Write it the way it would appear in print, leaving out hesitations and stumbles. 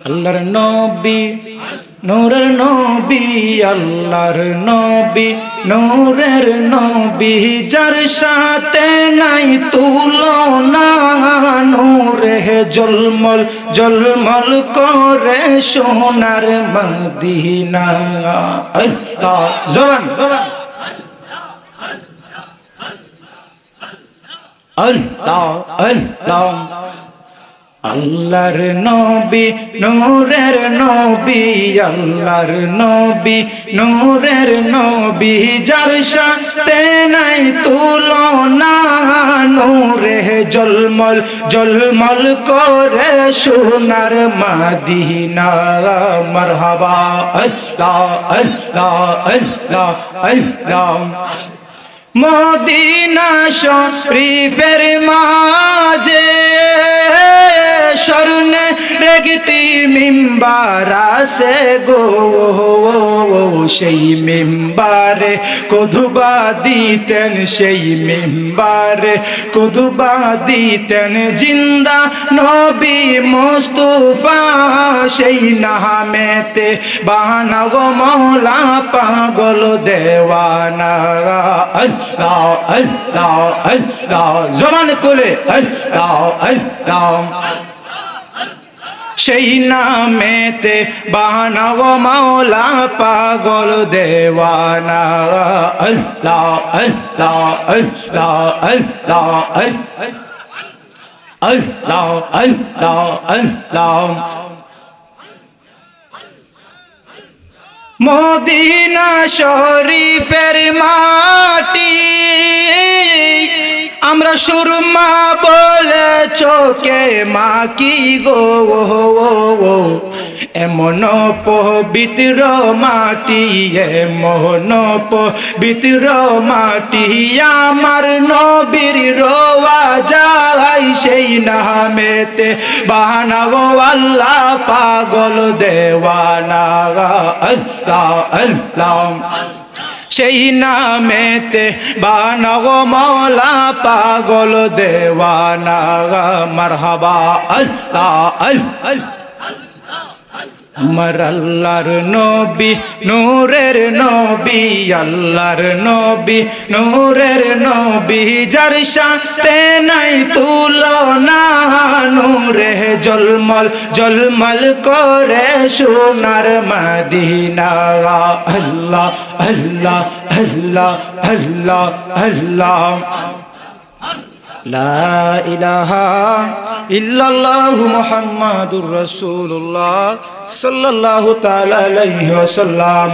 আল্লাহর নবী নূরের নবী, আল্লাহর নবী নূরের নবী, যার সাথে নাই তুলনা, নূরে ঝলমল ঝলমল করে সোনার মদিনা। আল্লাহ জবান আল্লাহ আল্লাহ। আল্লাহর নবী নূরের নবী, আল্লাহর নবী নূরের নবী, যার সাথে নাই তুলনা, নূরে ঝলমল ঝলমল করে সোনার মদিনা। মারহাবা আল্লাহ আল্লাহ আল্লাহ আল্লাহ। মদিনা শরীফের মাঝে স্বর্ণে একটি মিম্বার আছে গো, সেই মিম্বারে কুতুবা দিতেন, সেই মিম্বারে কুতুবা দিতেন জিন্দা নবী মুস্তাফা, সেই নামেতে বাহানা গো মওলা পাগল দেওয়ানা। আল্লাহ আল্লাহ আল্লাহ জবান খুলে আল্লাহ আল্লাহ। সেই নামেতে বাহানা গো মওলা পাগল দেওয়ানা। আল্লাহ আল্লাহ আল্লাহ আল্লাহ আল্লাহ আল্লাহ আল্লাহ। মদিনা শরীফের মাটি আমরা সুরমা বলে চোখে মাকি গো, এমন পবিত্র মাটি, এমন পবিত্র মাটি, আমার নবীর রোয়া যায় সেই নামেতে বাহানা গো আল্লাহ পাগল দেওয়ানা। আল্লাহ আল্লাহ সেই নামেতে বাহানা গো মওলা পাগল দেওয়ানা। মারহাবা আল্লাহ আল্লাহ। আমার আল্লাহর নবী নূরের নবী, আল্লাহর নবী নূরের নবী, যার সাথে নাই তুলনা, নূরে ঝলমল ঝলমল করে সোনার মদিনা। আল্লাহ আল্লাহ আল্লাহ আল্লাহ আল্লাহ। লা ইলাহা ইল্লাল্লাহু মুহাম্মাদুর রাসূলুল্লাহ সাল্লাল্লাহু তাআলা আলাইহি ওয়াসাল্লাম।